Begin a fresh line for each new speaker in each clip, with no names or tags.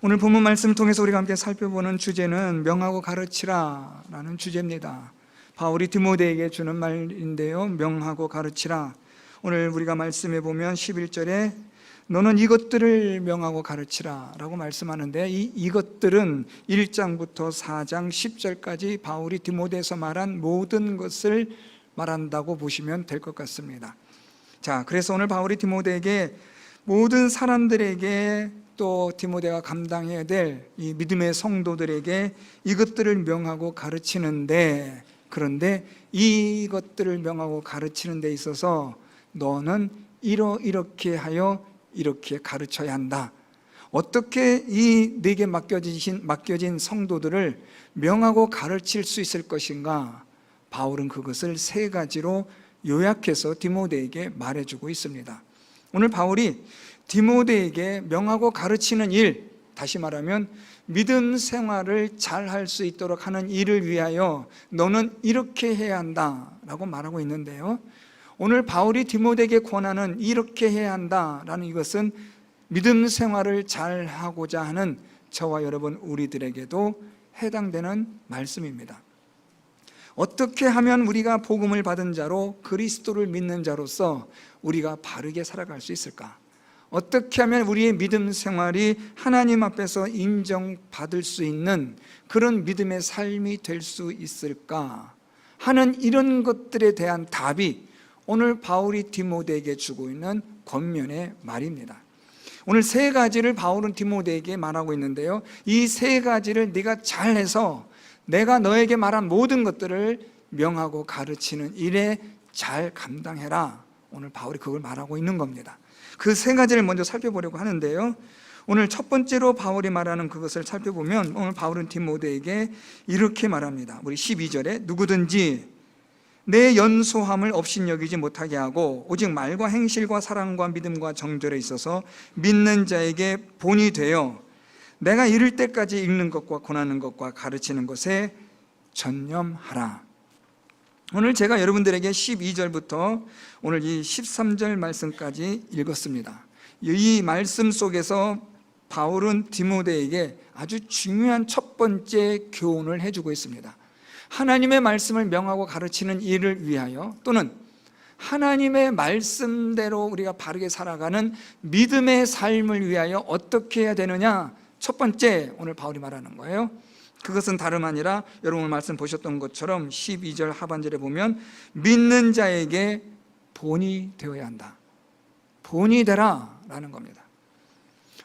오늘 본문 말씀을 통해서 우리가 함께 살펴보는 주제는 명하고 가르치라 라는 주제입니다. 바울이 디모데에게 주는 말인데요, 명하고 가르치라. 오늘 우리가 말씀해 보면 11절에 너는 이것들을 명하고 가르치라 라고 말씀하는데, 이것들은 1장부터 4장 10절까지 바울이 디모데에서 말한 모든 것을 말한다고 보시면 될 것 같습니다. 자, 그래서 오늘 바울이 디모데에게 모든 사람들에게, 또 디모데가 감당해야 될 이 믿음의 성도들에게 이것들을 명하고 가르치는데, 그런데 이것들을 명하고 가르치는 데 있어서 너는 이렇게 하여 이렇게 가르쳐야 한다. 어떻게 이 내게 맡겨진 성도들을 명하고 가르칠 수 있을 것인가? 바울은 그것을 세 가지로 요약해서 디모데에게 말해주고 있습니다. 오늘 바울이 디모데에게 명하고 가르치는 일, 다시 말하면 믿음 생활을 잘 할 수 있도록 하는 일을 위하여 너는 이렇게 해야 한다 라고 말하고 있는데요, 오늘 바울이 디모데에게 권하는 이렇게 해야 한다라는 이것은 믿음 생활을 잘 하고자 하는 저와 여러분 우리들에게도 해당되는 말씀입니다. 어떻게 하면 우리가 복음을 받은 자로, 그리스도를 믿는 자로서 우리가 바르게 살아갈 수 있을까? 어떻게 하면 우리의 믿음 생활이 하나님 앞에서 인정받을 수 있는 그런 믿음의 삶이 될 수 있을까 하는 이런 것들에 대한 답이 오늘 바울이 디모데에게 주고 있는 권면의 말입니다. 오늘 세 가지를 바울은 디모데에게 말하고 있는데요, 이 세 가지를 네가 잘해서 내가 너에게 말한 모든 것들을 명하고 가르치는 일에 잘 감당해라. 오늘 바울이 그걸 말하고 있는 겁니다. 그 세 가지를 먼저 살펴보려고 하는데요, 오늘 첫 번째로 바울이 말하는 그것을 살펴보면 오늘 바울은 디모데에게 이렇게 말합니다. 우리 12절에 누구든지 내 연소함을 업신여기지 못하게 하고 오직 말과 행실과 사랑과 믿음과 정절에 있어서 믿는 자에게 본이 되어 내가 이를 때까지 읽는 것과 권하는 것과 가르치는 것에 전념하라. 오늘 제가 여러분들에게 12절부터 오늘 이 13절 말씀까지 읽었습니다. 이 말씀 속에서 바울은 디모데에게 아주 중요한 첫 번째 교훈을 해주고 있습니다. 하나님의 말씀을 명하고 가르치는 일을 위하여, 또는 하나님의 말씀대로 우리가 바르게 살아가는 믿음의 삶을 위하여 어떻게 해야 되느냐, 첫 번째 오늘 바울이 말하는 거예요. 그것은 다름 아니라 여러분 말씀 보셨던 것처럼 12절 하반절에 보면 믿는 자에게 본이 되어야 한다. 본이 되라 라는 겁니다.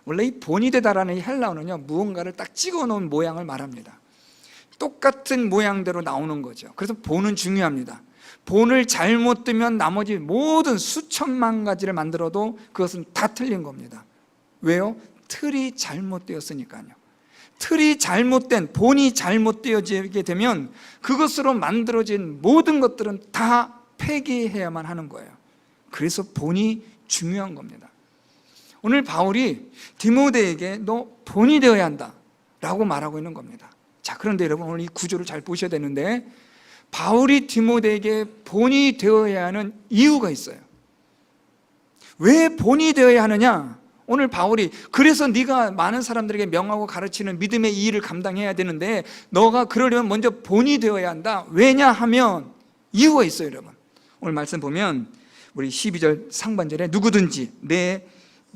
원래 이 본이 되다라는 이 헬라어는요, 무언가를 딱 찍어 놓은 모양을 말합니다. 똑같은 모양대로 나오는 거죠. 그래서 본은 중요합니다. 본을 잘못 뜨면 나머지 모든 수천만 가지를 만들어도 그것은 다 틀린 겁니다. 왜요? 틀이 잘못되었으니까요. 틀이 잘못된, 본이 잘못되어지게 되면 그것으로 만들어진 모든 것들은 다 폐기해야만 하는 거예요. 그래서 본이 중요한 겁니다. 오늘 바울이 디모데에게 너 본이 되어야 한다 라고 말하고 있는 겁니다. 자, 그런데 여러분 오늘 이 구조를 잘 보셔야 되는데, 바울이 디모데에게 본이 되어야 하는 이유가 있어요. 왜 본이 되어야 하느냐? 오늘 바울이 그래서 네가 많은 사람들에게 명하고 가르치는 믿음의 이 일을 감당해야 되는데 너가 그러려면 먼저 본이 되어야 한다. 왜냐하면 이유가 있어요. 여러분 오늘 말씀 보면 우리 12절 상반절에 누구든지 내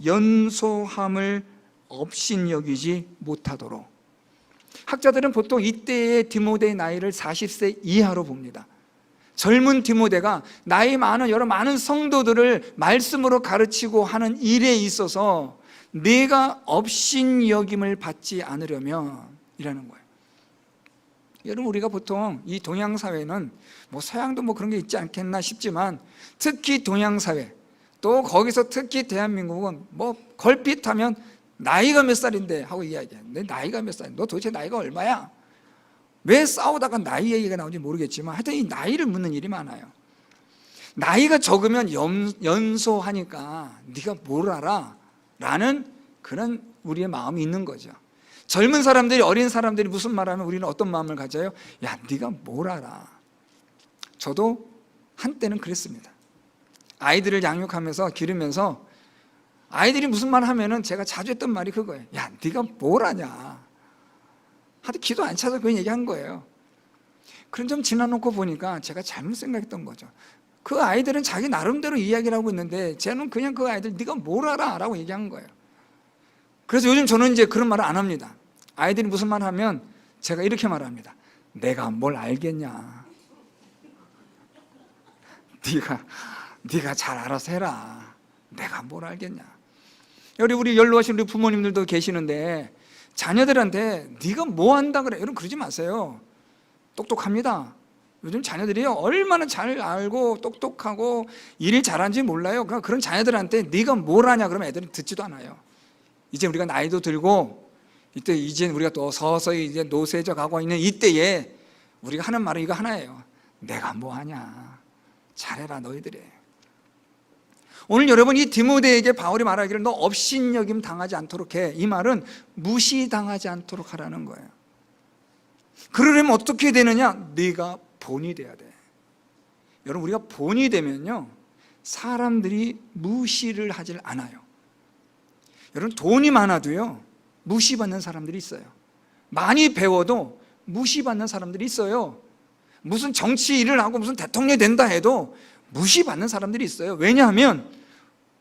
연소함을 업신여기지 못하도록, 학자들은 보통 이때의 디모데의 나이를 40세 이하로 봅니다. 젊은 디모데가 나이 많은 여러 많은 성도들을 말씀으로 가르치고 하는 일에 있어서 내가 업신여김을 받지 않으려면 이라는 거예요. 여러분 우리가 보통 이 동양사회는 뭐 서양도 뭐 그런 게 있지 않겠나 싶지만, 특히 동양사회, 또 거기서 특히 대한민국은 뭐 걸핏하면 나이가 몇 살인데 하고 이야기해. 내 나이가 몇 살인데 너 도대체 나이가 얼마야? 왜 싸우다가 나이 얘기가 나오는지 모르겠지만 하여튼 이 나이를 묻는 일이 많아요. 나이가 적으면 연소하니까 네가 뭘 알아? 라는 그런 우리의 마음이 있는 거죠. 젊은 사람들이, 어린 사람들이 무슨 말하면 우리는 어떤 마음을 가져요? 야, 네가 뭘 알아? 저도 한때는 그랬습니다. 아이들을 양육하면서 기르면서 아이들이 무슨 말 하면은 제가 자주 했던 말이 그거예요. 야, 네가 뭘 하냐. 하도 기도 안 차서 그런 얘기한 거예요. 그런 점 지나놓고 보니까 제가 잘못 생각했던 거죠. 그 아이들은 자기 나름대로 이야기를 하고 있는데 쟤는 그냥 그 아이들 네가 뭘 알아? 라고 얘기한 거예요. 그래서 요즘 저는 이제 그런 말을 안 합니다. 아이들이 무슨 말 하면 제가 이렇게 말합니다. 내가 뭘 알겠냐. 네가 잘 알아서 해라. 내가 뭘 알겠냐. 우리 연로하신 우리 부모님들도 계시는데 자녀들한테 네가 뭐 한다 그래. 여러분 그러지 마세요. 똑똑합니다. 요즘 자녀들이 얼마나 잘 알고 똑똑하고 일 잘하는지 몰라요. 그런 자녀들한테 네가 뭘 하냐 그러면 애들은 듣지도 않아요. 이제 우리가 나이도 들고 이제 우리가 또 서서히 이제 노쇠져 가고 있는 이때에 우리가 하는 말은 이거 하나예요. 내가 뭐 하냐. 잘해라 너희들이. 오늘 여러분 이 디모데에게 바울이 말하기를 너 업신여김 당하지 않도록 해. 이 말은 무시당하지 않도록 하라는 거예요. 그러려면 어떻게 되느냐? 네가 본이 돼야 돼. 여러분 우리가 본이 되면요 사람들이 무시를 하질 않아요. 여러분 돈이 많아도요 무시받는 사람들이 있어요. 많이 배워도 무시받는 사람들이 있어요. 무슨 정치 일을 하고 무슨 대통령이 된다 해도 무시받는 사람들이 있어요. 왜냐하면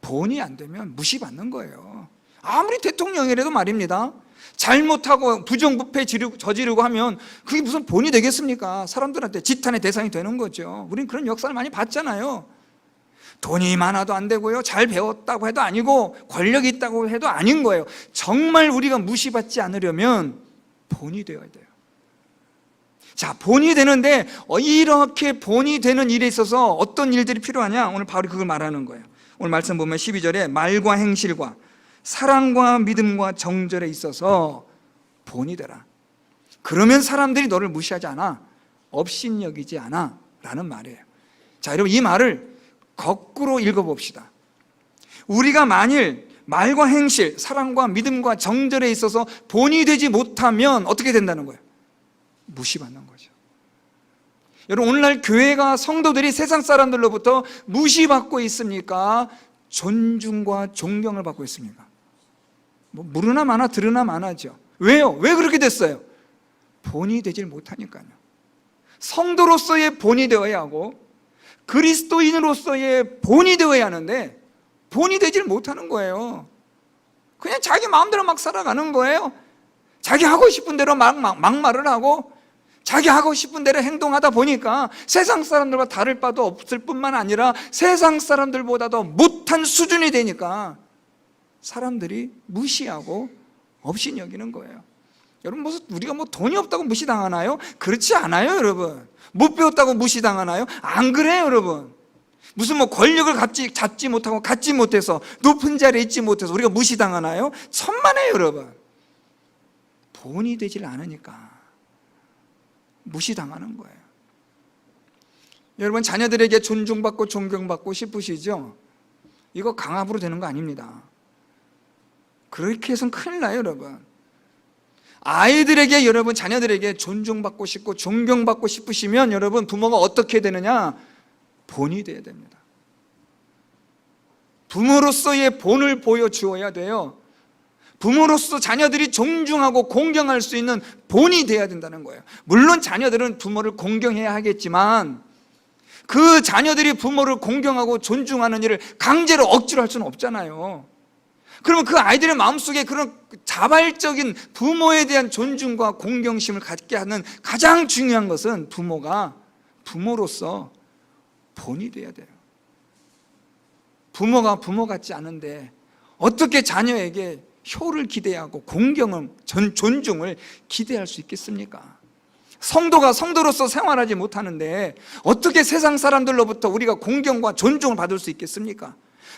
본이 안 되면 무시받는 거예요. 아무리 대통령이라도 말입니다. 잘못하고 부정부패 저지르고 하면 그게 무슨 본이 되겠습니까? 사람들한테 지탄의 대상이 되는 거죠. 우린 그런 역사를 많이 봤잖아요. 돈이 많아도 안 되고요, 잘 배웠다고 해도 아니고 권력이 있다고 해도 아닌 거예요. 정말 우리가 무시받지 않으려면 본이 되어야 돼요. 자, 본이 되는데 이렇게 본이 되는 일에 있어서 어떤 일들이 필요하냐? 오늘 바울이 그걸 말하는 거예요. 오늘 말씀 보면 12절에 말과 행실과 사랑과 믿음과 정절에 있어서 본이 되라. 그러면 사람들이 너를 무시하지 않아, 업신여기지 않아 라는 말이에요. 자, 여러분 이 말을 거꾸로 읽어봅시다. 우리가 만일 말과 행실, 사랑과 믿음과 정절에 있어서 본이 되지 못하면 어떻게 된다는 거예요? 무시받는 거죠. 여러분 오늘날 교회가 성도들이 세상 사람들로부터 무시받고 있습니까? 존중과 존경을 받고 있습니까? 뭐 물으나 마나 들으나 마나죠. 왜요? 왜 그렇게 됐어요? 본이 되질 못하니까요. 성도로서의 본이 되어야 하고 그리스도인으로서의 본이 되어야 하는데 본이 되질 못하는 거예요. 그냥 자기 마음대로 막 살아가는 거예요. 자기 하고 싶은 대로 막 말을 하고 자기 하고 싶은 대로 행동하다 보니까 세상 사람들과 다를 바도 없을 뿐만 아니라 세상 사람들보다도 못한 수준이 되니까 사람들이 무시하고 업신여기는 거예요. 여러분 무슨 우리가 뭐 돈이 없다고 무시당하나요? 그렇지 않아요. 여러분 못 배웠다고 무시당하나요? 안 그래요. 여러분 무슨 뭐 권력을 잡지 못하고 갖지 못해서 높은 자리에 있지 못해서 우리가 무시당하나요? 천만에요. 여러분 본이 되질 않으니까 무시당하는 거예요. 여러분 자녀들에게 존중받고 존경받고 싶으시죠? 이거 강압으로 되는 거 아닙니다. 그렇게 해서는 큰일 나요. 여러분 아이들에게 여러분 자녀들에게 존중받고 싶고 존경받고 싶으시면 여러분 부모가 어떻게 되느냐? 본이 돼야 됩니다. 부모로서의 본을 보여주어야 돼요. 부모로서 자녀들이 존중하고 공경할 수 있는 본이 돼야 된다는 거예요. 물론 자녀들은 부모를 공경해야 하겠지만 그 자녀들이 부모를 공경하고 존중하는 일을 강제로 억지로 할 수는 없잖아요. 그러면 그 아이들의 마음속에 그런 자발적인 부모에 대한 존중과 공경심을 갖게 하는 가장 중요한 것은 부모가 부모로서 본이 돼야 돼요. 부모가 부모 같지 않은데 어떻게 자녀에게 효를 기대하고 공경을 존중을 기대할 수 있겠습니까? 성도가 성도로서 생활하지 못하는데 어떻게 세상 사람들로부터 우리가 공경과 존중을 받을 수 있겠습니까?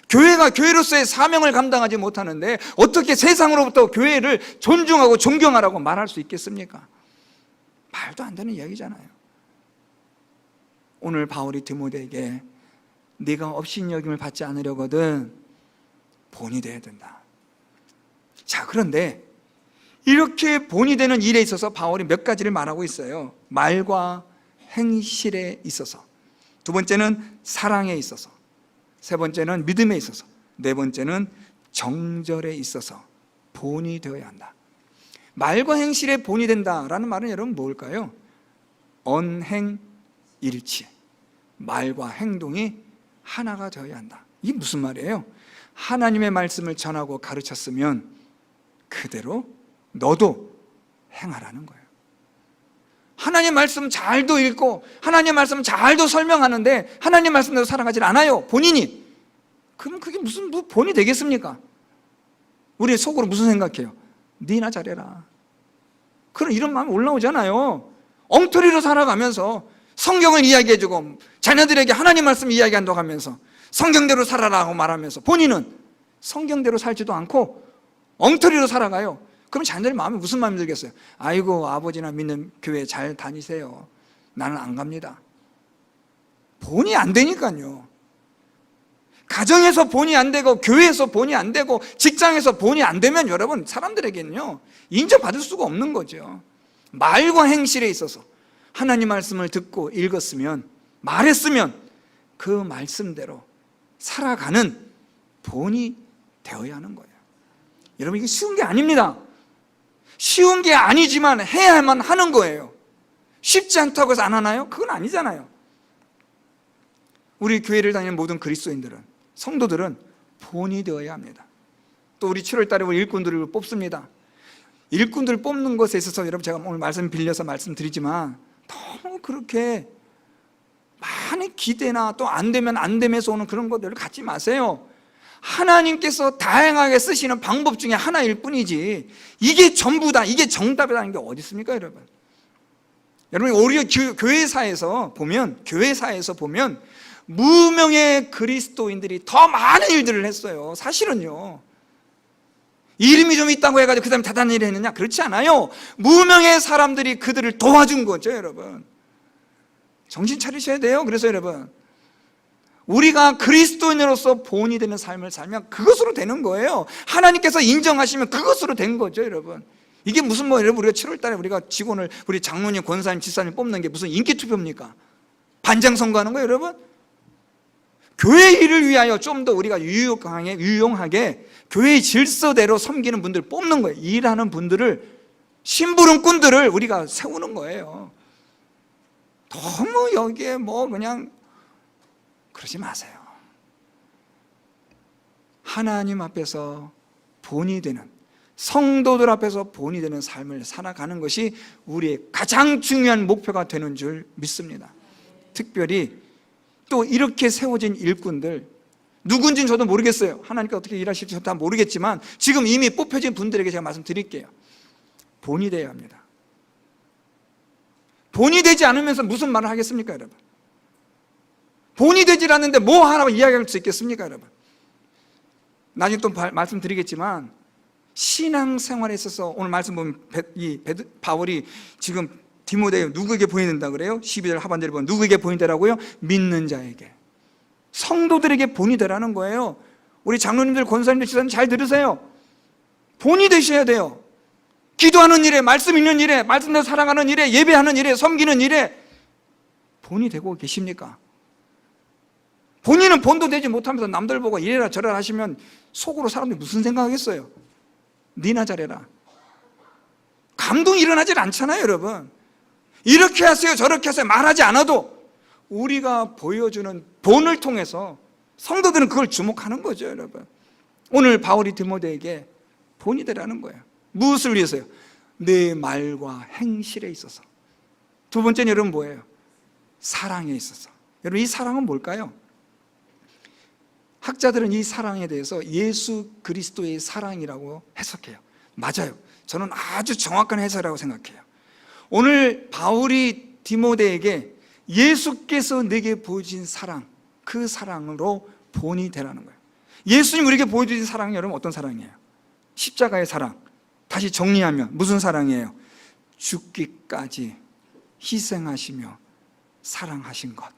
교회가 교회로서의 사명을 감당하지 못하는데 어떻게 세상으로부터 교회를 존중하고 존경하라고 말할 수 있겠습니까? 말도 안 되는 이야기잖아요. 오늘 바울이 디모데에게 네가 업신여김을 받지 않으려거든 본이 돼야 된다. 자, 그런데 이렇게 본이 되는 일에 있어서 바울이 몇 가지를 말하고 있어요. 말과 행실에 있어서, 두 번째는 사랑에 있어서, 세 번째는 믿음에 있어서, 네 번째는 정절에 있어서 본이 되어야 한다. 말과 행실에 본이 된다라는 말은 여러분 뭘까요? 언행일치, 말과 행동이 하나가 되어야 한다. 이게 무슨 말이에요? 하나님의 말씀을 전하고 가르쳤으면 그대로 너도 행하라는 거예요. 하나님 말씀 잘도 읽고 하나님 말씀 잘도 설명하는데 하나님 말씀대로 살아가질 않아요, 본인이. 그럼 그게 무슨 본이 되겠습니까? 우리 속으로 무슨 생각해요? 니나 잘해라. 그런 이런 마음이 올라오잖아요. 엉터리로 살아가면서 성경을 이야기해주고 자녀들에게 하나님 말씀 이야기한다고 하면서 성경대로 살아라고 말하면서 본인은 성경대로 살지도 않고 엉터리로 살아가요. 그럼 자녀들 마음에 무슨 마음이 들겠어요? 아이고, 아버지나 믿는 교회 잘 다니세요. 나는 안 갑니다. 본이 안 되니까요. 가정에서 본이 안 되고 교회에서 본이 안 되고 직장에서 본이 안 되면 여러분, 사람들에게는요 인정받을 수가 없는 거죠. 말과 행실에 있어서 하나님 말씀을 듣고 읽었으면, 말했으면 그 말씀대로 살아가는 본이 되어야 하는 거예요. 여러분, 이게 쉬운 게 아닙니다. 쉬운 게 아니지만 해야만 하는 거예요. 쉽지 않다고 해서 안 하나요? 그건 아니잖아요. 우리 교회를 다니는 모든 그리스도인들은, 성도들은 본이 되어야 합니다. 또 우리 7월 달에 우리 일꾼들을 뽑습니다. 일꾼들 뽑는 것에 있어서 여러분, 제가 오늘 말씀 빌려서 말씀드리지만 너무 그렇게 많이 기대나 또 안 되면 안 되면서 오는 그런 것들을 갖지 마세요. 하나님께서 다양하게 쓰시는 방법 중에 하나일 뿐이지 이게 전부다, 이게 정답이라는 게 어디 있습니까, 여러분? 여러분, 오히려 교회사에서 보면 무명의 그리스도인들이 더 많은 일들을 했어요. 사실은요. 이름이 좀 있다고 해가지고 그 사람이 대단한 일을 했느냐? 그렇지 않아요. 무명의 사람들이 그들을 도와준 거죠, 여러분. 정신 차리셔야 돼요. 그래서 여러분, 우리가 그리스도인으로서 본이 되는 삶을 살면 그것으로 되는 거예요. 하나님께서 인정하시면 그것으로 된 거죠, 여러분. 이게 무슨 여러분, 우리가 7월 달에 우리가 직원을, 우리 장로님, 권사님, 집사님 뽑는 게 무슨 인기 투표입니까? 반장 선거하는 거예요, 여러분? 교회 일을 위하여 좀 더 우리가 유용하게 교회의 질서대로 섬기는 분들 뽑는 거예요. 일하는 분들을, 심부름꾼들을 우리가 세우는 거예요. 너무 여기에 그냥 그러지 마세요. 하나님 앞에서 본이 되는, 성도들 앞에서 본이 되는 삶을 살아가는 것이 우리의 가장 중요한 목표가 되는 줄 믿습니다. 특별히 또 이렇게 세워진 일꾼들, 누군지는 저도 모르겠어요. 하나님께서 어떻게 일하실지 저도 다 모르겠지만 지금 이미 뽑혀진 분들에게 제가 말씀드릴게요. 본이 되어야 합니다. 본이 되지 않으면서 무슨 말을 하겠습니까, 여러분? 본이 되질 않는데 뭐 하라고 이야기할 수 있겠습니까, 여러분? 나중에 또 말씀드리겠지만 신앙생활에 있어서 오늘 말씀 보면 바울이 지금 디모데에 누구에게 보인다 그래요? 12절 하반절에 보면 누구에게 보인다라고요? 믿는 자에게, 성도들에게 본이 되라는 거예요. 우리 장로님들, 권사님들, 지사님 잘 들으세요. 본이 되셔야 돼요. 기도하는 일에, 말씀 읽는 일에, 말씀대로 살아가는 일에, 예배하는 일에, 섬기는 일에 본이 되고 계십니까? 본인은 본도 되지 못하면서 남들 보고 이래라 저래라 하시면 속으로 사람들이 무슨 생각하겠어요? 니나 잘해라. 감동이 일어나질 않잖아요, 여러분. 이렇게 하세요, 저렇게 하세요 말하지 않아도 우리가 보여주는 본을 통해서 성도들은 그걸 주목하는 거죠, 여러분. 오늘 바울이 디모데에게 본이 되라는 거예요. 무엇을 위해서요? 내 말과 행실에 있어서. 두 번째는 여러분 뭐예요? 사랑에 있어서. 여러분, 이 사랑은 뭘까요? 학자들은 이 사랑에 대해서 예수 그리스도의 사랑이라고 해석해요. 맞아요. 저는 아주 정확한 해석이라고 생각해요. 오늘 바울이 디모데에게 예수께서 내게 보여주신 사랑, 그 사랑으로 본이 되라는 거예요. 예수님 우리에게 보여주신 사랑이 여러분 어떤 사랑이에요? 십자가의 사랑. 다시 정리하면 무슨 사랑이에요? 죽기까지 희생하시며 사랑하신 것.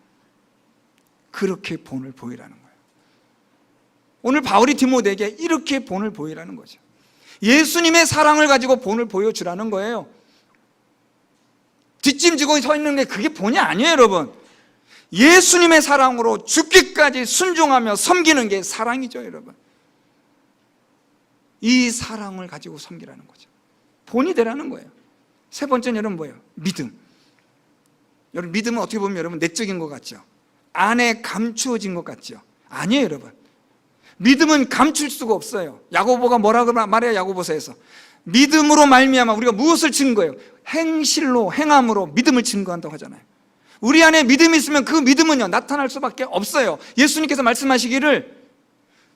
그렇게 본을 보이라는 거예요. 오늘 바울이 디모데에게 이렇게 본을 보이라는 거죠. 예수님의 사랑을 가지고 본을 보여주라는 거예요. 뒷짐지고 서 있는 게 그게 본이 아니에요, 여러분. 예수님의 사랑으로 죽기까지 순종하며 섬기는 게 사랑이죠, 여러분. 이 사랑을 가지고 섬기라는 거죠. 본이 되라는 거예요. 세 번째는 여러분 뭐예요? 믿음. 여러분 믿음은 어떻게 보면 여러분 내적인 것 같죠? 안에 감추어진 것 같죠? 아니에요 여러분. 믿음은 감출 수가 없어요. 야고보가 뭐라고 말해요? 야고보서에서 믿음으로 말미암아 우리가 무엇을 증거해요? 행실로, 행함으로 믿음을 증거한다고 하잖아요. 우리 안에 믿음이 있으면 그 믿음은요 나타날 수밖에 없어요. 예수님께서 말씀하시기를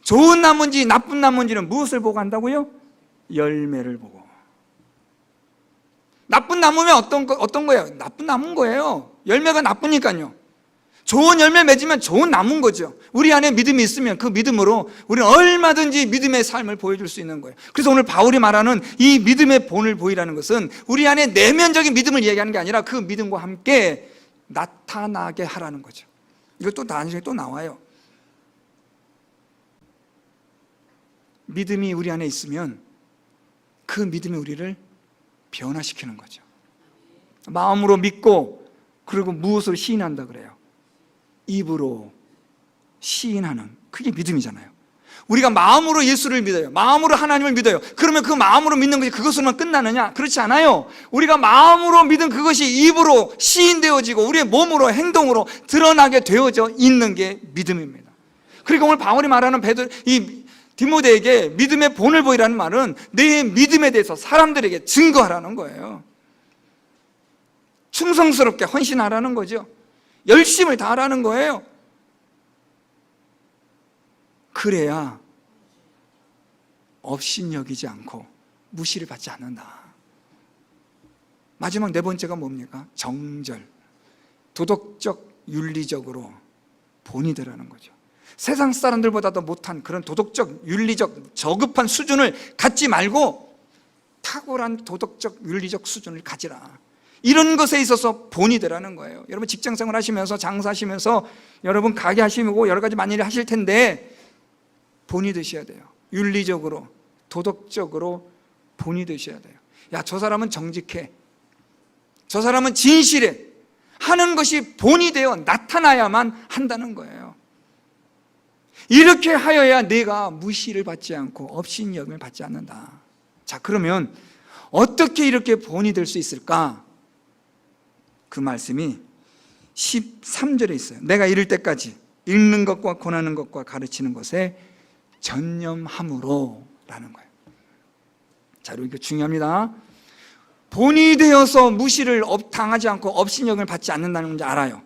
좋은 나무인지 나쁜 나무인지는 무엇을 보고 한다고요? 열매를 보고. 나쁜 나무면 어떤 거예요? 나쁜 나무인 거예요. 열매가 나쁘니까요. 좋은 열매 맺으면 좋은 나무인 거죠. 우리 안에 믿음이 있으면 그 믿음으로 우리는 얼마든지 믿음의 삶을 보여줄 수 있는 거예요. 그래서 오늘 바울이 말하는 이 믿음의 본을 보이라는 것은 우리 안에 내면적인 믿음을 얘기하는 게 아니라 그 믿음과 함께 나타나게 하라는 거죠. 이것도 나중에 또 나와요. 믿음이 우리 안에 있으면 그 믿음이 우리를 변화시키는 거죠. 마음으로 믿고 그리고 무엇으로 시인한다 그래요? 입으로 시인하는, 그게 믿음이잖아요. 우리가 마음으로 예수를 믿어요. 마음으로 하나님을 믿어요. 그러면 그 마음으로 믿는 것이 그것으로만 끝나느냐? 그렇지 않아요. 우리가 마음으로 믿은 그것이 입으로 시인되어지고 우리의 몸으로 행동으로 드러나게 되어져 있는 게 믿음입니다. 그러니까 오늘 바울이 말하는 이 디모데에게 믿음의 본을 보이라는 말은 내 믿음에 대해서 사람들에게 증거하라는 거예요. 충성스럽게 헌신하라는 거죠. 열심을 다하라는 거예요. 그래야 업신여기지 않고 무시를 받지 않는다. 마지막 네 번째가 뭡니까? 정절. 도덕적, 윤리적으로 본이 되라는 거죠. 세상 사람들보다도 못한 그런 도덕적, 윤리적, 저급한 수준을 갖지 말고 탁월한 도덕적, 윤리적 수준을 가지라. 이런 것에 있어서 본이 되라는 거예요. 여러분 직장생활 하시면서 장사하시면서 여러분 가게 하시고 여러 가지 많은 일을 하실 텐데 본이 되셔야 돼요. 윤리적으로, 도덕적으로 본이 되셔야 돼요. 야, 저 사람은 정직해, 저 사람은 진실해 하는 것이 본이 되어 나타나야만 한다는 거예요. 이렇게 하여야 내가 무시를 받지 않고 업신여김을 받지 않는다. 자, 그러면 어떻게 이렇게 본이 될 수 있을까? 그 말씀이 13절에 있어요. 내가 이를 때까지 읽는 것과 권하는 것과 가르치는 것에 전념함으로 라는 거예요. 자, 이거 중요합니다. 본이 되어서 무시를 당하지 않고 업신여김을 받지 않는다는 건지 알아요.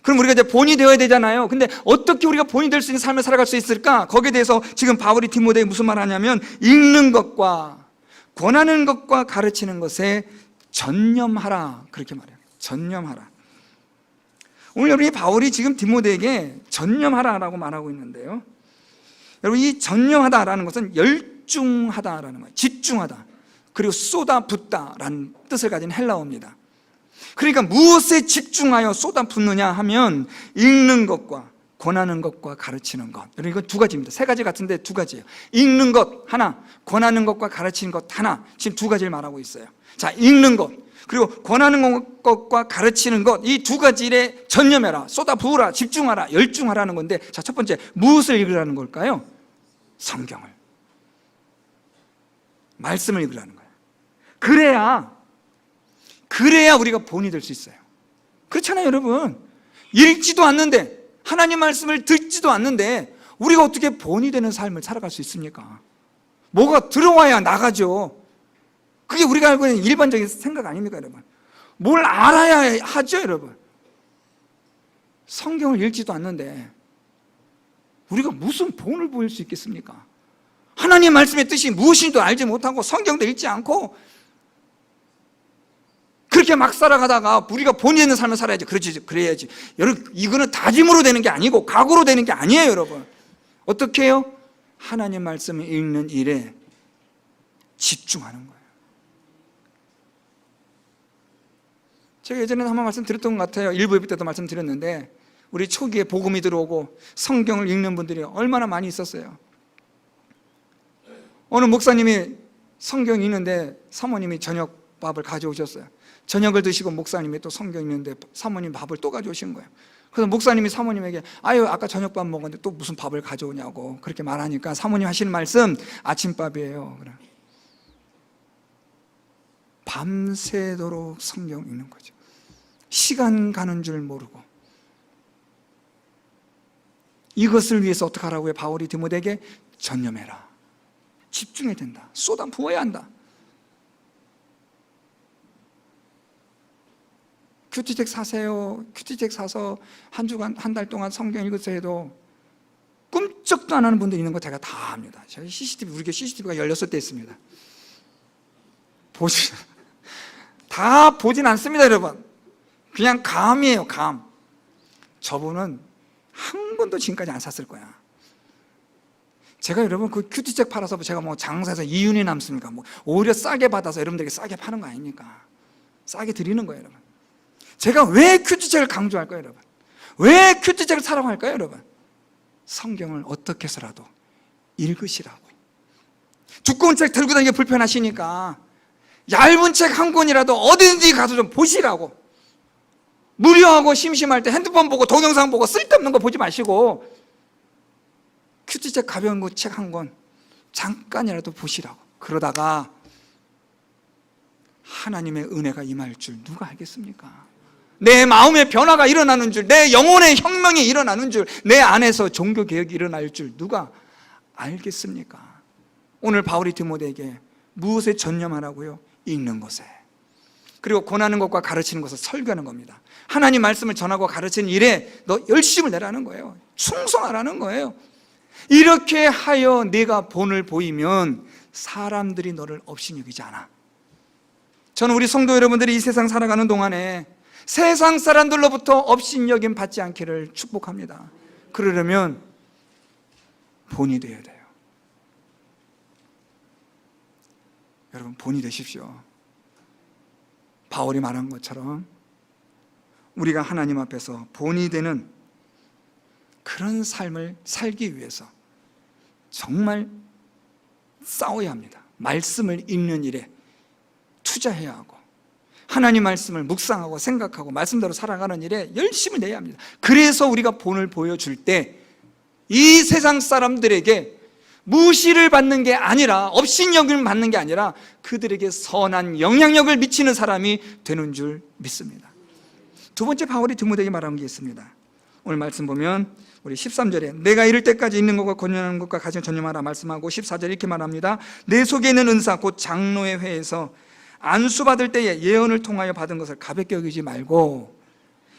그럼 우리가 이제 본이 되어야 되잖아요. 근데 어떻게 우리가 본이 될 수 있는 삶을 살아갈 수 있을까? 거기에 대해서 지금 바울이 디모데에 무슨 말 하냐면 읽는 것과 권하는 것과 가르치는 것에 전념하라, 그렇게 말해요. 전념하라. 오늘 여러분 이 바울이 지금 디모데에게 전념하라라고 말하고 있는데요. 여러분 이 전념하다라는 것은 열중하다라는 거예요. 집중하다. 그리고 쏟아붓다라는 뜻을 가진 헬라어입니다. 그러니까 무엇에 집중하여 쏟아붓느냐 하면 읽는 것과 권하는 것과 가르치는 것. 여러분 이건 두 가지입니다. 세 가지 같은데 두 가지예요. 읽는 것 하나, 권하는 것과 가르치는 것 하나. 지금 두 가지를 말하고 있어요. 자, 읽는 것 그리고 권하는 것과 가르치는 것, 이 두 가지 일에 전념해라, 쏟아부으라, 집중하라, 열중하라는 건데, 자, 첫 번째 무엇을 읽으라는 걸까요? 성경을, 말씀을 읽으라는 거예요. 그래야 우리가 본이 될 수 있어요. 그렇잖아요 여러분. 읽지도 않는데, 하나님 말씀을 듣지도 않는데 우리가 어떻게 본이 되는 삶을 살아갈 수 있습니까? 뭐가 들어와야 나가죠. 그게 우리가 알고 있는 일반적인 생각 아닙니까 여러분? 뭘 알아야 하죠 여러분. 성경을 읽지도 않는데 우리가 무슨 본을 보일 수 있겠습니까? 하나님 말씀의 뜻이 무엇인지도 알지 못하고 성경도 읽지 않고 그렇게 막 살아가다가 우리가 본이 되는 삶을 살아야지. 그래야지. 여러분 이거는 다짐으로 되는 게 아니고 각오로 되는 게 아니에요 여러분. 어떻게 해요? 하나님 말씀을 읽는 일에 집중하는 거예요. 제가 예전에 한번 말씀드렸던 것 같아요. 일부 예배 때도 말씀드렸는데 우리 초기에 복음이 들어오고 성경을 읽는 분들이 얼마나 많이 있었어요. 어느 목사님이 성경 읽는데 사모님이 저녁밥을 가져오셨어요. 저녁을 드시고 목사님이 또 성경 읽는데 사모님 밥을 또 가져오신 거예요. 그래서 목사님이 사모님에게 아유 아까 저녁밥 먹었는데 또 무슨 밥을 가져오냐고 그렇게 말하니까 사모님 하시는 말씀 아침밥이에요. 그래. 밤새도록 성경 읽는 거죠. 시간 가는 줄 모르고. 이것을 위해서 어떻게 하라고요? 바울이 디모데에게 전념해라. 집중해야 된다. 쏟아 부어야 한다. 큐티책 사세요. 큐티책 사서 한 주간, 한 달 동안 성경 읽으세요 해도 꿈쩍도 안 하는 분들 있는 거 제가 다 압니다. 저희 우리 교회 CCTV가 16대 있습니다. 다 보진 않습니다, 여러분. 그냥 감이에요, 감. 저분은 한 번도 지금까지 안 샀을 거야. 제가 여러분 그 큐티책 팔아서 제가 뭐 장사해서 이윤이 남습니까? 뭐 오히려 싸게 받아서 여러분들에게 싸게 파는 거 아닙니까? 싸게 드리는 거예요, 여러분. 제가 왜 큐티책을 강조할까요, 여러분? 왜 큐티책을 사라고 할까요, 여러분? 성경을 어떻게 해서라도 읽으시라고. 두꺼운 책 들고 다니기 불편하시니까 얇은 책 한 권이라도 어디든지 가서 좀 보시라고. 무료하고 심심할 때 핸드폰 보고 동영상 보고 쓸데없는 거 보지 마시고 큐티책 가벼운 거 책 한 권 잠깐이라도 보시라고. 그러다가 하나님의 은혜가 임할 줄 누가 알겠습니까? 내 마음의 변화가 일어나는 줄, 내 영혼의 혁명이 일어나는 줄, 내 안에서 종교개혁이 일어날 줄 누가 알겠습니까? 오늘 바울이 디모데에게 무엇에 전념하라고요? 읽는 것에. 그리고 권하는 것과 가르치는 것을 설교하는 겁니다. 하나님 말씀을 전하고 가르치는 일에 너 열심을 내라는 거예요. 충성하라는 거예요. 이렇게 하여 네가 본을 보이면 사람들이 너를 업신 여기지 않아. 저는 우리 성도 여러분들이 이 세상 살아가는 동안에 세상 사람들로부터 업신여김 받지 않기를 축복합니다. 그러려면 본이 되어야 돼요. 여러분 본이 되십시오. 바울이 말한 것처럼 우리가 하나님 앞에서 본이 되는 그런 삶을 살기 위해서 정말 싸워야 합니다. 말씀을 읽는 일에 투자해야 하고 하나님 말씀을 묵상하고 생각하고 말씀대로 살아가는 일에 열심히 내야 합니다. 그래서 우리가 본을 보여줄 때 이 세상 사람들에게 무시를 받는 게 아니라 업신여김을 받는 게 아니라 그들에게 선한 영향력을 미치는 사람이 되는 줄 믿습니다. 두 번째 바울이 디모데에게 말한 게 있습니다. 오늘 말씀 보면 우리 13절에 내가 이를 때까지 있는 것과 권면하는 것과 가진 전념하라 말씀하고 14절에 이렇게 말합니다. 내 속에 있는 은사 곧 장로의 회에서 안수받을 때에 예언을 통하여 받은 것을 가볍게 여기지 말고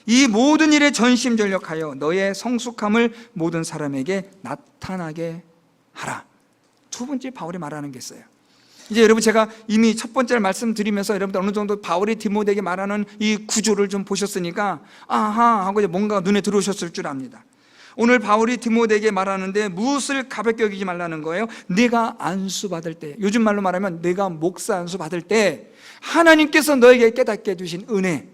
이 모든 일에 전심전력하여 너의 성숙함을 모든 사람에게 나타나게 하라. 두 번째 바울이 말하는 게 있어요. 이제 여러분 제가 이미 첫 번째를 말씀드리면서 여러분들 어느 정도 바울이 디모데에게 말하는 이 구조를 좀 보셨으니까 아하 하고 이제 뭔가 눈에 들어오셨을 줄 압니다. 오늘 바울이 디모데에게 말하는데 무엇을 가볍게 여기지 말라는 거예요? 네가 안수 받을 때, 요즘 말로 말하면 내가 목사 안수 받을 때 하나님께서 너에게 깨닫게 해주신 은혜,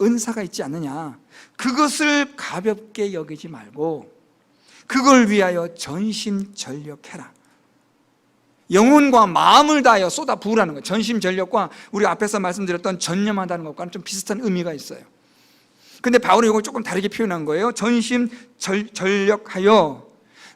은사가 있지 않느냐, 그것을 가볍게 여기지 말고 그걸 위하여 전심전력해라. 영혼과 마음을 다하여 쏟아 부으라는 거예요. 전심전력과 우리 앞에서 말씀드렸던 전념하다는 것과는 좀 비슷한 의미가 있어요. 근데 바울이 이걸 조금 다르게 표현한 거예요. 전심전력하여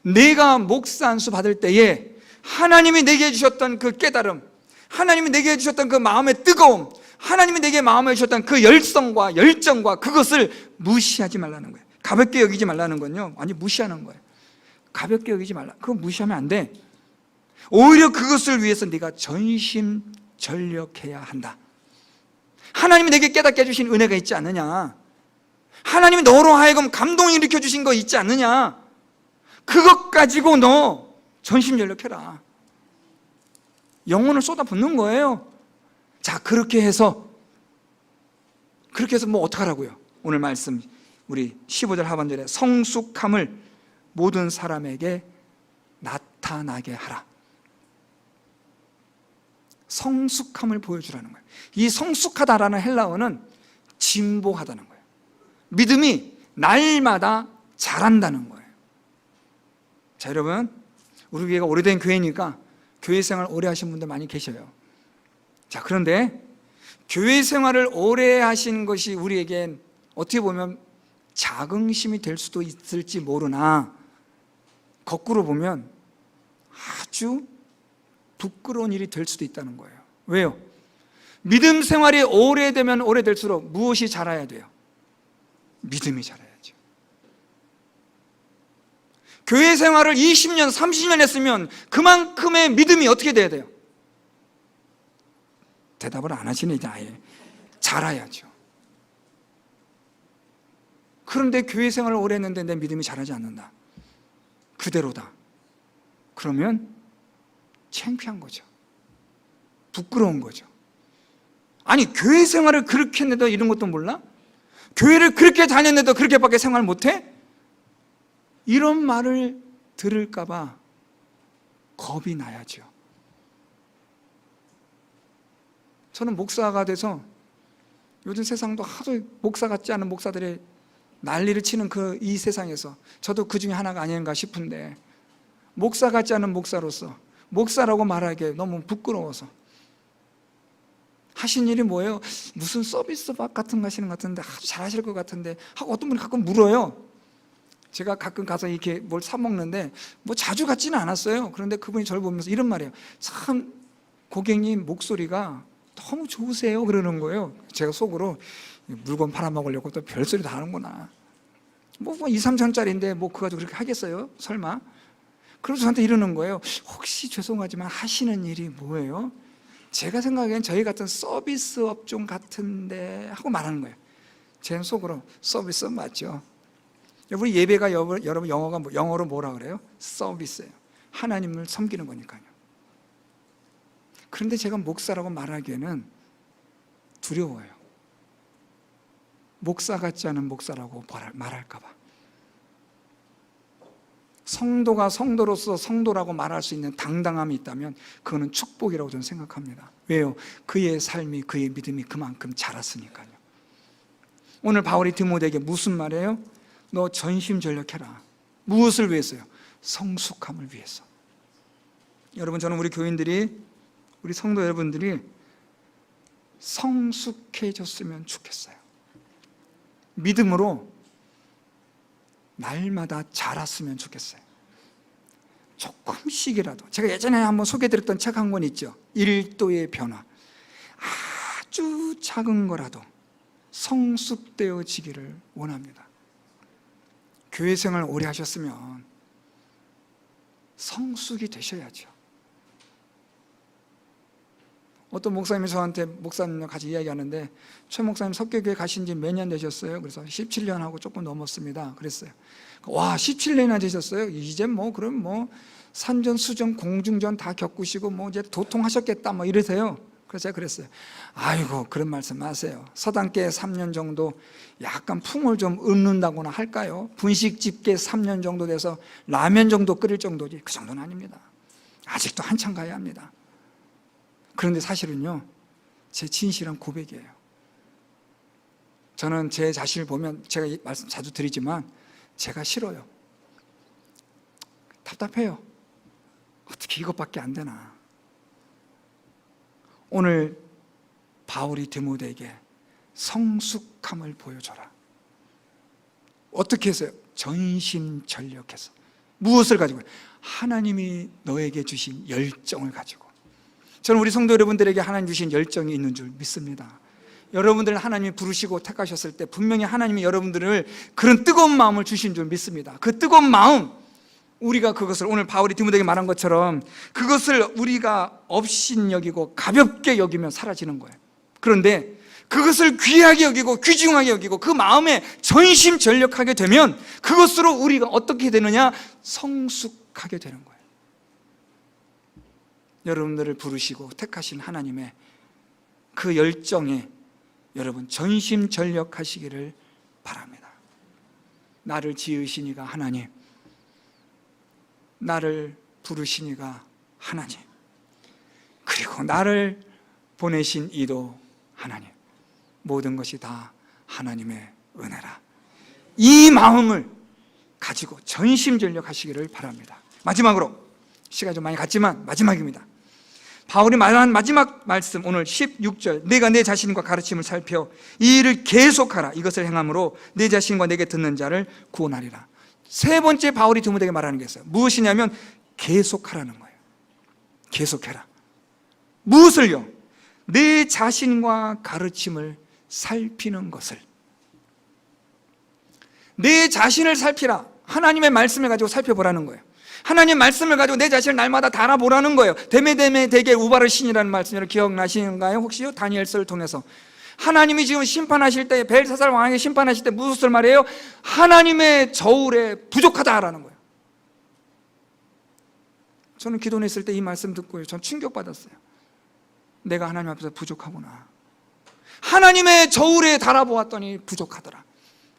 내가 목사 안수 받을 때에 하나님이 내게 주셨던 그 깨달음, 하나님이 내게 주셨던 그 마음의 뜨거움, 하나님이 내게 마음에 주셨던 그 열성과 열정과 그것을 무시하지 말라는 거예요. 가볍게 여기지 말라는 건요, 아니 무시하는 거예요. 가볍게 여기지 말라. 그거 무시하면 안 돼. 오히려 그것을 위해서 네가 전심전력해야 한다. 하나님이 내게 깨닫게 해주신 은혜가 있지 않느냐, 하나님이 너로 하여금 감동을 일으켜 주신 거 있지 않느냐, 그것 가지고 너 전심전력해라. 영혼을 쏟아붓는 거예요. 자, 그렇게 해서 뭐 어떡하라고요? 오늘 말씀 우리 15절 하반절에 성숙함을 모든 사람에게 나타나게 하라. 성숙함을 보여주라는 거예요. 이 성숙하다라는 헬라어는 진보하다는 거예요. 믿음이 날마다 자란다는 거예요. 자, 여러분, 우리 교회가 오래된 교회니까 교회 생활 오래 하신 분들 많이 계셔요. 자, 그런데 교회 생활을 오래 하신 것이 우리에겐 어떻게 보면 자긍심이 될 수도 있을지 모르나 거꾸로 보면 아주 부끄러운 일이 될 수도 있다는 거예요. 왜요? 믿음 생활이 오래되면 오래될수록 무엇이 자라야 돼요? 믿음이 자라야죠. 교회 생활을 20년, 30년 했으면 그만큼의 믿음이 어떻게 돼야 돼요? 대답을 안 하시네, 이제 아예. 자라야죠. 그런데 교회 생활을 오래 했는데 내 믿음이 자라지 않는다. 그대로다. 그러면 창피한 거죠. 부끄러운 거죠. 아니, 교회 생활을 그렇게 했는데도 이런 것도 몰라? 교회를 그렇게 다녔는데도 그렇게밖에 생활 못해? 이런 말을 들을까 봐 겁이 나야죠. 저는 목사가 돼서 요즘 세상도 하도 목사 같지 않은 목사들이 난리를 치는 이 세상에서 저도 그 중에 하나가 아닌가 싶은데, 목사 같지 않은 목사로서 목사라고 말하기에 너무 부끄러워서. 하신 일이 뭐예요? 무슨 서비스 박 같은 거 하시는 것 같은데 아주 잘하실 것 같은데 하고 어떤 분이 가끔 물어요. 제가 가끔 가서 이렇게 뭘 사 먹는데 뭐 자주 같지는 않았어요. 그런데 그분이 저를 보면서 이런 말이에요. 참 고객님 목소리가 너무 좋으세요 그러는 거예요. 제가 속으로 물건 팔아먹으려고 또 별소리 다 하는구나. 뭐 2, 3천짜리인데 뭐 그거 가지고 그렇게 하겠어요? 설마? 그래서 저한테 이러는 거예요. 혹시 죄송하지만 하시는 일이 뭐예요? 제가 생각엔 저희 같은 서비스 업종 같은데 하고 말하는 거예요. 제 속으로 서비스 맞죠? 우리 예배가 여러분 영어로 뭐라 그래요? 서비스예요. 하나님을 섬기는 거니까요. 그런데 제가 목사라고 말하기에는 두려워요. 목사 같지 않은 목사라고 말할까 봐. 성도가 성도로서 성도라고 말할 수 있는 당당함이 있다면 그거는 축복이라고 저는 생각합니다. 왜요? 그의 삶이, 그의 믿음이 그만큼 자랐으니까요. 오늘 바울이 디모데에게 무슨 말이에요? 너 전심전력해라. 무엇을 위해서요? 성숙함을 위해서. 여러분, 저는 우리 교인들이, 우리 성도 여러분들이 성숙해졌으면 좋겠어요. 믿음으로 날마다 자랐으면 좋겠어요. 조금씩이라도. 제가 예전에 한번 소개드렸던 책 한 권 있죠. 1도의 변화. 아주 작은 거라도 성숙되어지기를 원합니다. 교회 생활 오래 하셨으면 성숙이 되셔야죠. 어떤 목사님이 저한테, 목사님과 같이 이야기하는데, 최 목사님 석교교회 가신 지 몇 년 되셨어요? 그래서 17년하고 조금 넘었습니다. 그랬어요. 와, 17년이나 되셨어요? 이제 그럼 산전, 수전, 공중전 다 겪으시고 이제 도통하셨겠다 이러세요. 그래서 제가 그랬어요. 아이고, 그런 말씀 마세요. 서당계 3년 정도 약간 풍을 좀 읊는다거나 할까요? 분식 집계 3년 정도 돼서 라면 정도 끓일 정도지 그 정도는 아닙니다. 아직도 한참 가야 합니다. 그런데 사실은요, 제 진실한 고백이에요. 저는 제 자신을 보면, 제가 이 말씀 자주 드리지만 제가 싫어요. 답답해요. 어떻게 이것밖에 안 되나. 오늘 바울이 디모데에게 성숙함을 보여줘라. 어떻게 했어요? 전심전력해서. 무엇을 가지고? 하나님이 너에게 주신 열정을 가지고. 저는 우리 성도 여러분들에게 하나님 주신 열정이 있는 줄 믿습니다. 여러분들을 하나님이 부르시고 택하셨을 때 분명히 하나님이 여러분들을 그런 뜨거운 마음을 주신 줄 믿습니다. 그 뜨거운 마음, 우리가 그것을, 오늘 바울이 디모데에게 말한 것처럼 그것을 우리가 업신여기고 가볍게 여기면 사라지는 거예요. 그런데 그것을 귀하게 여기고 귀중하게 여기고 그 마음에 전심전력하게 되면 그것으로 우리가 어떻게 되느냐? 성숙하게 되는 거예요. 여러분들을 부르시고 택하신 하나님의 그 열정에 여러분 전심전력하시기를 바랍니다. 나를 지으시니가 하나님, 나를 부르시니가 하나님, 그리고 나를 보내신 이도 하나님, 모든 것이 다 하나님의 은혜라. 이 마음을 가지고 전심전력하시기를 바랍니다. 마지막으로, 시간이 좀 많이 갔지만 마지막입니다. 바울이 말한 마지막 말씀, 오늘 16절, 내가 내 자신과 가르침을 살펴 이 일을 계속하라. 이것을 행함으로 내 자신과 내게 듣는 자를 구원하리라. 세 번째 바울이 디모데에게 말하는 게 있어요. 무엇이냐면 계속하라는 거예요. 계속해라. 무엇을요? 내 자신과 가르침을 살피는 것을. 내 자신을 살피라. 하나님의 말씀을 가지고 살펴보라는 거예요. 하나님의 말씀을 가지고 내 자신을 날마다 달아보라는 거예요. 데메데메 데게 우바르 신이라는 말씀 여러분 기억나시는가요? 혹시요? 다니엘서를 통해서 하나님이 지금 심판하실 때, 벨사살 왕에게 심판하실 때 무엇을 말해요? 하나님의 저울에 부족하다라는 거예요. 저는 기도했을 때 이 말씀 듣고요, 전 충격받았어요. 내가 하나님 앞에서 부족하구나. 하나님의 저울에 달아보았더니 부족하더라.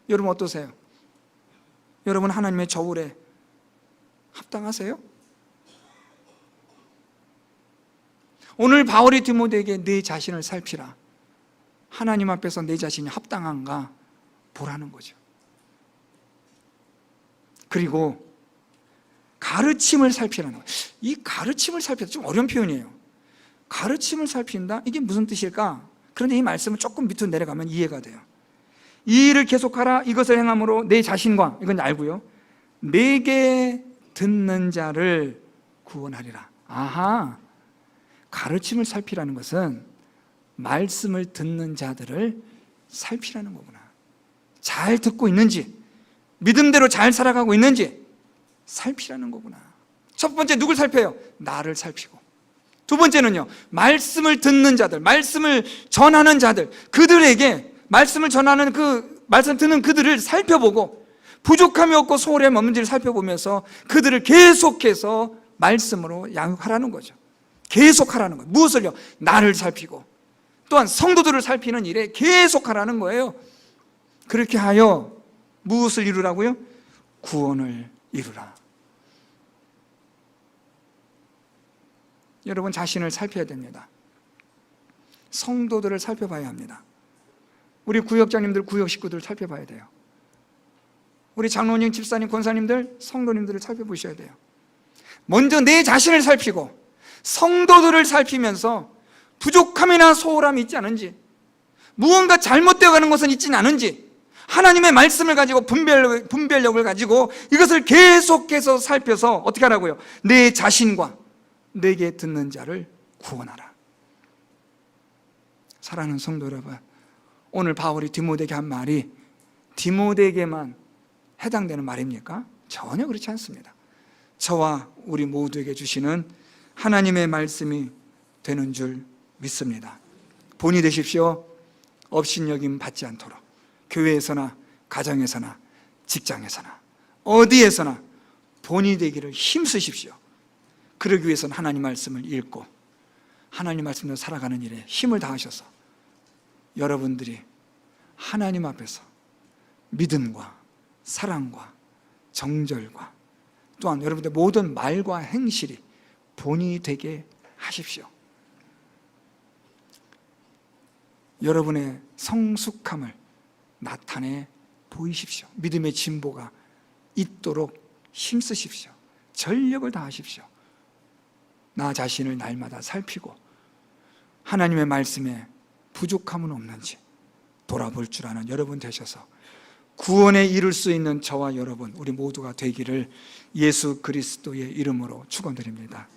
여러분 어떠세요? 여러분 하나님의 저울에 합당하세요? 오늘 바울이 디모데에게 내 자신을 살피라. 하나님 앞에서 내 자신이 합당한가 보라는 거죠. 그리고 가르침을 살피라는 거예요. 이 가르침을 살피다 좀 어려운 표현이에요. 가르침을 살핀다? 이게 무슨 뜻일까? 그런데 이 말씀은 조금 밑으로 내려가면 이해가 돼요. 이 일을 계속하라. 이것을 행함으로 내 자신과, 이건 알고요, 내게 듣는 자를 구원하리라. 아하, 가르침을 살피라는 것은 말씀을 듣는 자들을 살피라는 거구나. 잘 듣고 있는지, 믿음대로 잘 살아가고 있는지 살피라는 거구나. 첫 번째 누굴 살펴요? 나를 살피고. 두 번째는요, 말씀을 듣는 자들, 말씀을 전하는 자들, 그들에게 말씀을 전하는 말씀 듣는 그들을 살펴보고 부족함이 없고 소홀함이 없는지를 살펴보면서 그들을 계속해서 말씀으로 양육하라는 거죠. 계속하라는 거예요. 무엇을요? 나를 살피고 또한 성도들을 살피는 일에 계속하라는 거예요. 그렇게 하여 무엇을 이루라고요? 구원을 이루라. 여러분 자신을 살펴야 됩니다. 성도들을 살펴봐야 합니다. 우리 구역장님들, 구역 식구들을 살펴봐야 돼요. 우리 장로님, 집사님, 권사님들, 성도님들을 살펴보셔야 돼요. 먼저 내 자신을 살피고 성도들을 살피면서 부족함이나 소홀함이 있지 않은지, 무언가 잘못되어 가는 것은 있지는 않은지, 하나님의 말씀을 가지고 분별력을 가지고 이것을 계속해서 살펴서 어떻게 하라고요? 내 자신과 내게 듣는 자를 구원하라. 사랑하는 성도 여러분, 오늘 바울이 디모데에게 한 말이 디모데에게만 해당되는 말입니까? 전혀 그렇지 않습니다. 저와 우리 모두에게 주시는 하나님의 말씀이 되는 줄 믿습니다. 본이 되십시오. 업신여김 받지 않도록 교회에서나 가정에서나 직장에서나 어디에서나 본이 되기를 힘쓰십시오. 그러기 위해서는 하나님 말씀을 읽고 하나님 말씀으로 살아가는 일에 힘을 다하셔서 여러분들이 하나님 앞에서 믿음과 사랑과 정절과 또한 여러분들 모든 말과 행실이 본이 되게 하십시오. 여러분의 성숙함을 나타내 보이십시오. 믿음의 진보가 있도록 힘쓰십시오. 전력을 다하십시오. 나 자신을 날마다 살피고 하나님의 말씀에 부족함은 없는지 돌아볼 줄 아는 여러분 되셔서 구원에 이룰 수 있는 저와 여러분, 우리 모두가 되기를 예수 그리스도의 이름으로 축원드립니다.